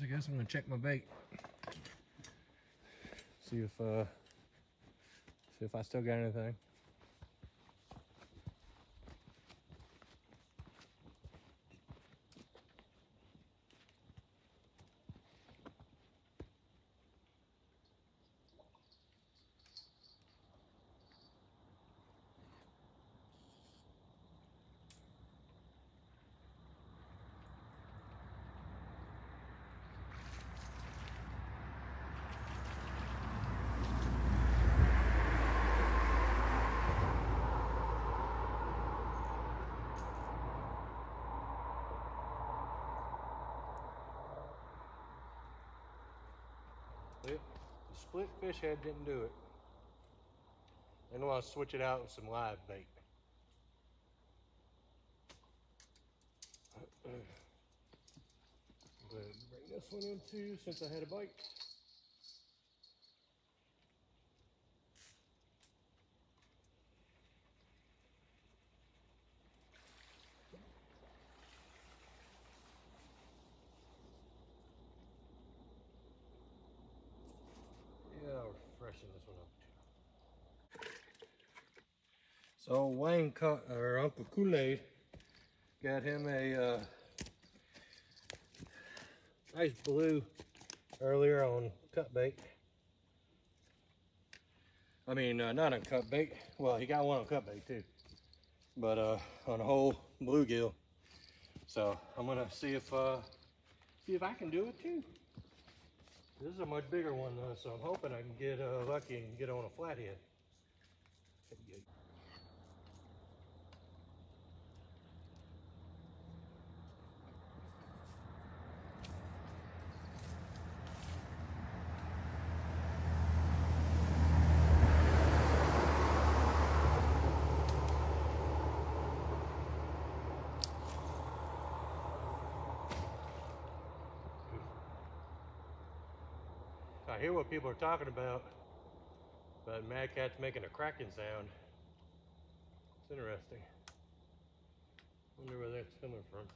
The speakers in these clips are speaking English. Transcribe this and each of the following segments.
guess I'm gonna check my bait. See if I still got anything. The split fish head didn't do it. Then I want to switch it out with some live bait. But bring this one in too since I had a bite. Yeah, I'll freshen this one up too. So Wayne caught, or Uncle Kool-Aid got him a nice blue earlier on cut bait. I mean, not on cut bait. Well, he got one on cut bait too, but on a whole bluegill. So I'm gonna see if I can do it too. This is a much bigger one though, so I'm hoping I can get lucky and get on a flathead. I hear what people are talking about mad cats making a cracking sound. It's interesting. Wonder where that's coming from.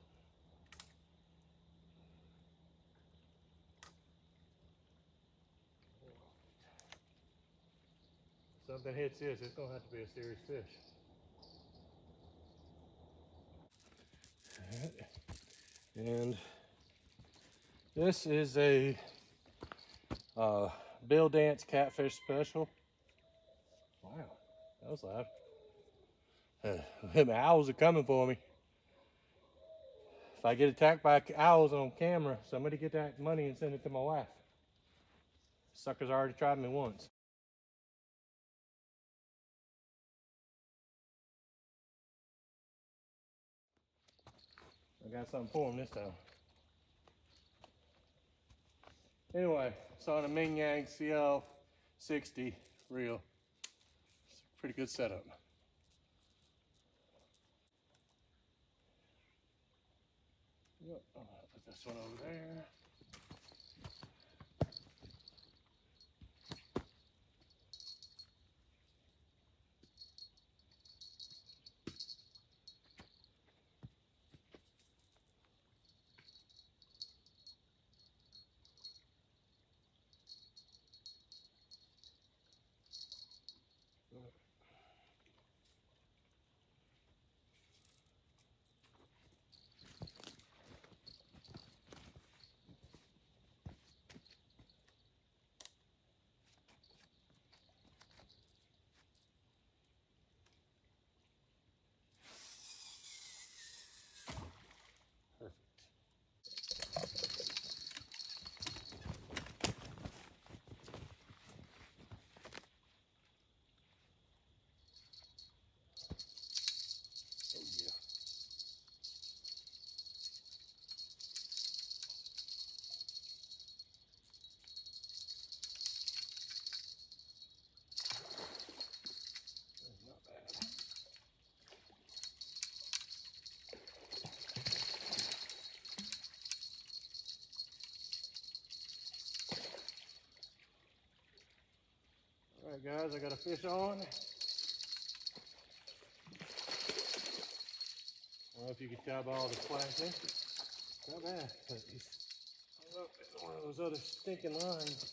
Something hits this, it's gonna have to be a serious fish. And this is a Bill Dance catfish special. Wow, that was loud. The owls are coming for me. If I get attacked by owls on camera, somebody get that money and send it to my wife. Suckers already tried me once. I got something for him this time. Anyway, it's on a Ming Yang CL 60 reel. It's a pretty good setup. Yep, I'll put this one over there. All right, guys, I got a fish on. I don't know if you can tell by all the splashing. Not bad, but he's hung up in one of those other stinking lines.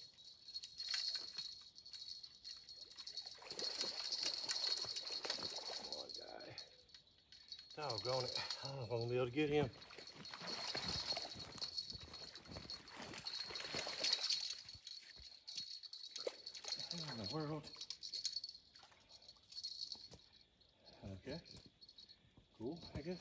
Come on, guy. Doggone it. I don't know if I'm gonna be able to get him. What in the world? Okay. Cool, I guess.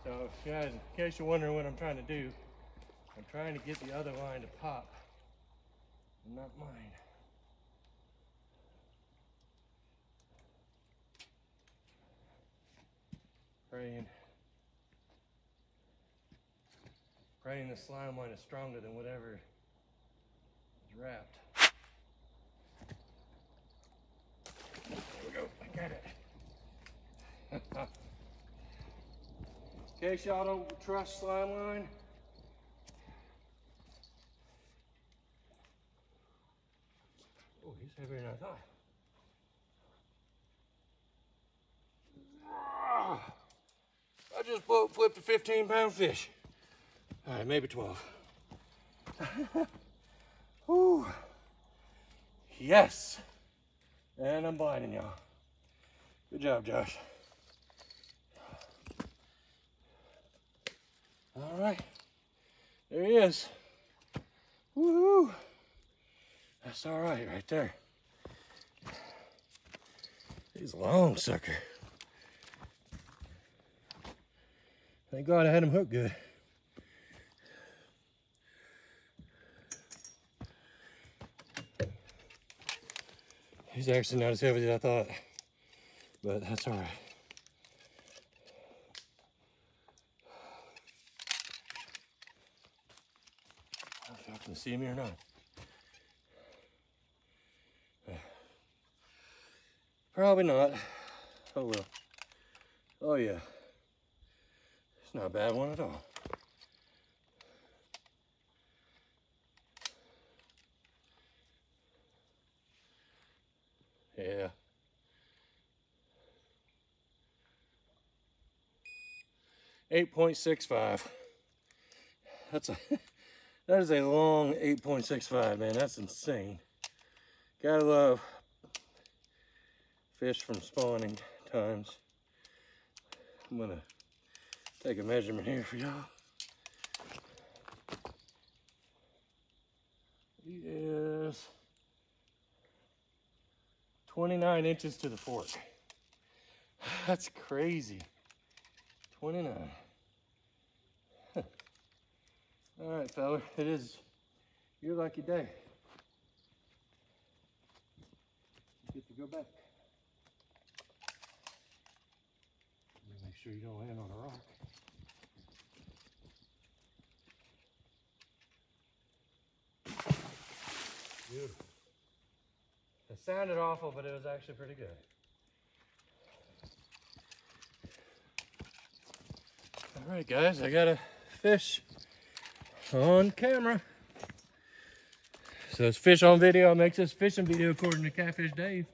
So, guys, in case you're wondering what I'm trying to do, I'm trying to get the other line to pop, and not mine. Praying the slime line is stronger than whatever is wrapped. There we go, I got it. In case y'all don't trust slime line, oh, he's heavier than I thought. I just flipped a 15-pound fish. All right, maybe 12. Whew. Yes. And I'm blinding y'all. Good job, Josh. All right. There he is. Woohoo. That's all right there. He's a long sucker. Thank God I had him hooked good. He's actually not as heavy as I thought, but that's all right. I don't know if y'all can see me or not. Probably not. Oh well. Oh yeah. It's not a bad one at all. Yeah. .65. That is a long 8.65, man. That's insane. Gotta love fish from spawning times. I'm gonna take a measurement here for y'all. He is 29 inches to the fork. That's crazy. 29. Huh. All right, fella, it is your lucky day. You get to go back. Make sure you don't land on a rock. Beautiful. It sounded awful, but it was actually pretty good. All right, guys, I got a fish on camera. So it's fish on video. Makes this fishing video according to Catfish Dave.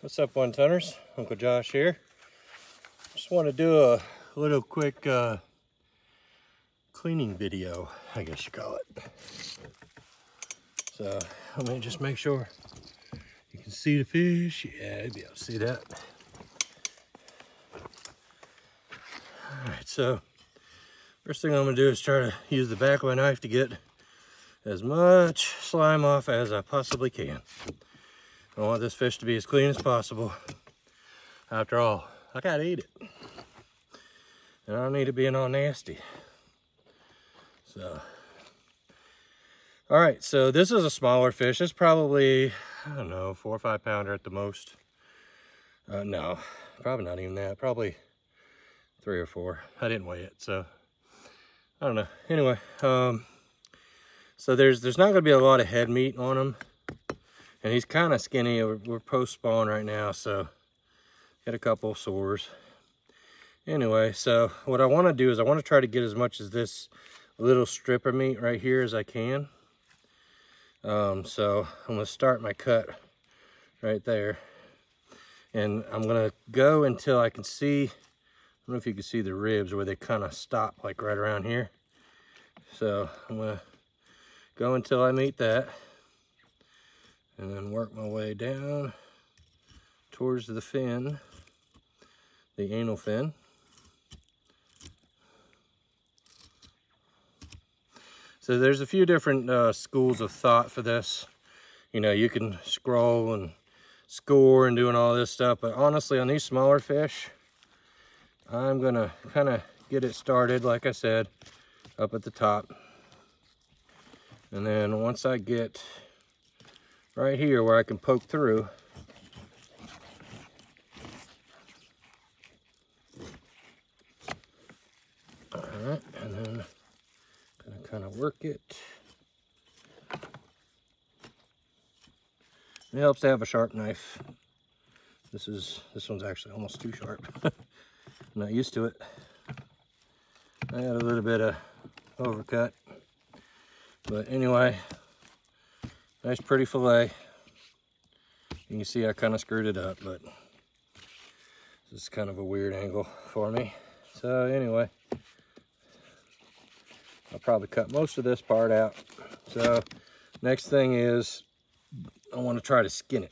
What's up, one tonners? Uncle Josh here. Just want to do a little quick cleaning video, I guess you call it. So let me just make sure you can see the fish. Yeah, you'll be able to see that. All right, so first thing I'm gonna do is try to use the back of my knife to get as much slime off as I possibly can. I want this fish to be as clean as possible. After all, I gotta eat it. And I don't need it being all nasty. So, all right, so this is a smaller fish. It's probably, I don't know, 4 or 5 pounder at the most. No, probably not even that. Probably 3 or 4. I didn't weigh it, so I don't know. Anyway, so there's not gonna be a lot of head meat on him. And he's kind of skinny. We're post-spawn right now, so got a couple of sores. Anyway, so what I want to do is I want to try to get as much of this little strip of meat right here as I can. So I'm going to start my cut right there. And I'm going to go until I can see, I don't know if you can see the ribs where they kind of stop like right around here. So I'm going to go until I meet that. And then work my way down towards the fin, the anal fin. So there's a few different schools of thought for this. You know, you can scroll and score and doing all this stuff, but honestly on these smaller fish, I'm gonna kind of get it started, like I said, up at the top. And then once I get right here where I can poke through, all right, and then gonna kind of work it. It helps to have a sharp knife. This one's actually almost too sharp. I'm not used to it. I had a little bit of overcut, but anyway, nice pretty fillet. You can see I kind of screwed it up, but this is kind of a weird angle for me. So anyway, I'll probably cut most of this part out. So next thing is I want to try to skin it.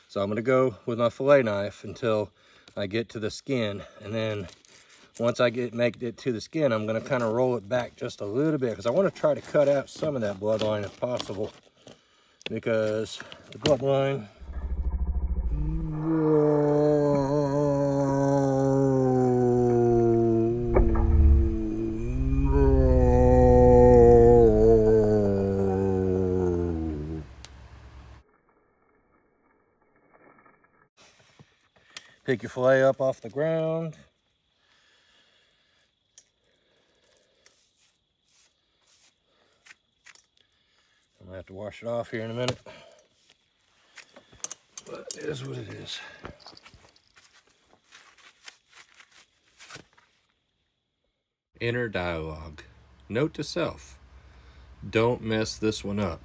So I'm going to go with my fillet knife until I get to the skin, and then once I make it to the skin, I'm going to kind of roll it back just a little bit because I want to try to cut out some of that bloodline if possible, because the bloodline pick your fillet up off the ground. I'm gonna have to wash it off here in a minute, but it is what it is. Inner dialogue. Note to self: don't mess this one up.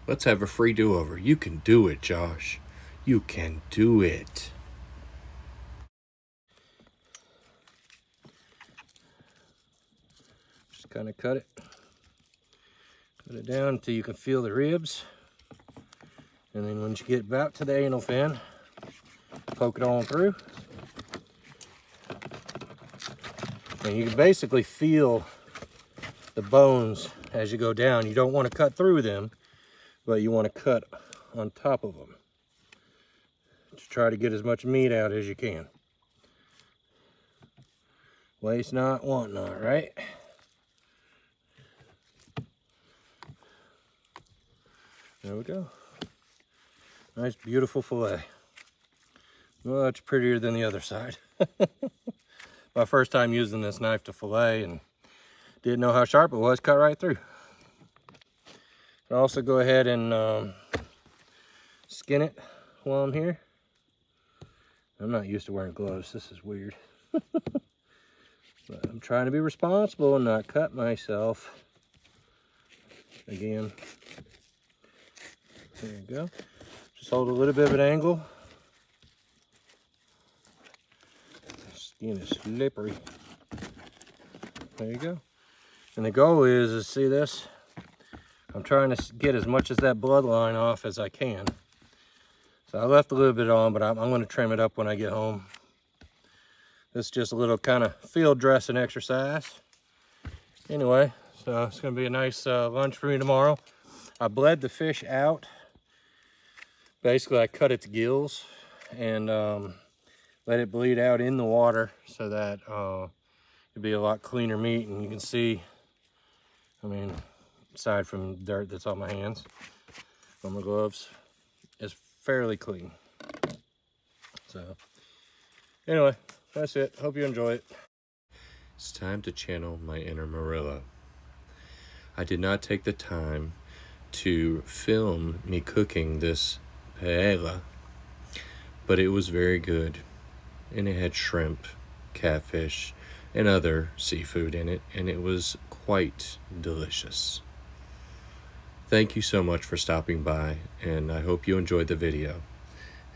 Let's have a free do-over. You can do it, Josh. You can do it. Just kind of cut it down until you can feel the ribs, and then once you get about to the anal fin, poke it on through, and you can basically feel the bones as you go down. You don't want to cut through them, but you want to cut on top of them to try to get as much meat out as you can. Waste not, want not, right? There we go. Nice, beautiful fillet. Much prettier than the other side. My first time using this knife to fillet and didn't know how sharp it was, cut right through. I'll also go ahead and skin it while I'm here. I'm not used to wearing gloves. This is weird. But I'm trying to be responsible and not cut myself. Again. There you go. Just hold a little bit of an angle. The skin is slippery. there you go. And the goal is see this? I'm trying to get as much as that bloodline off as I can. So I left a little bit on, but I'm going to trim it up when I get home. This is just a little kind of field dressing exercise. Anyway, so it's going to be a nice lunch for me tomorrow. I bled the fish out. Basically, I cut its gills and let it bleed out in the water so that it'd be a lot cleaner meat. And you can see, I mean, aside from dirt that's on my hands, on my gloves, it's fairly clean. So anyway, that's it. Hope you enjoy it. It's time to channel my inner Marilla. I did not take the time to film me cooking this paella, but it was very good. And it had shrimp, catfish, and other seafood in it, and it was quite delicious. Thank you so much for stopping by, and I hope you enjoyed the video.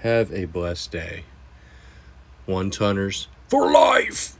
Have a blessed day. 1-tonners for life!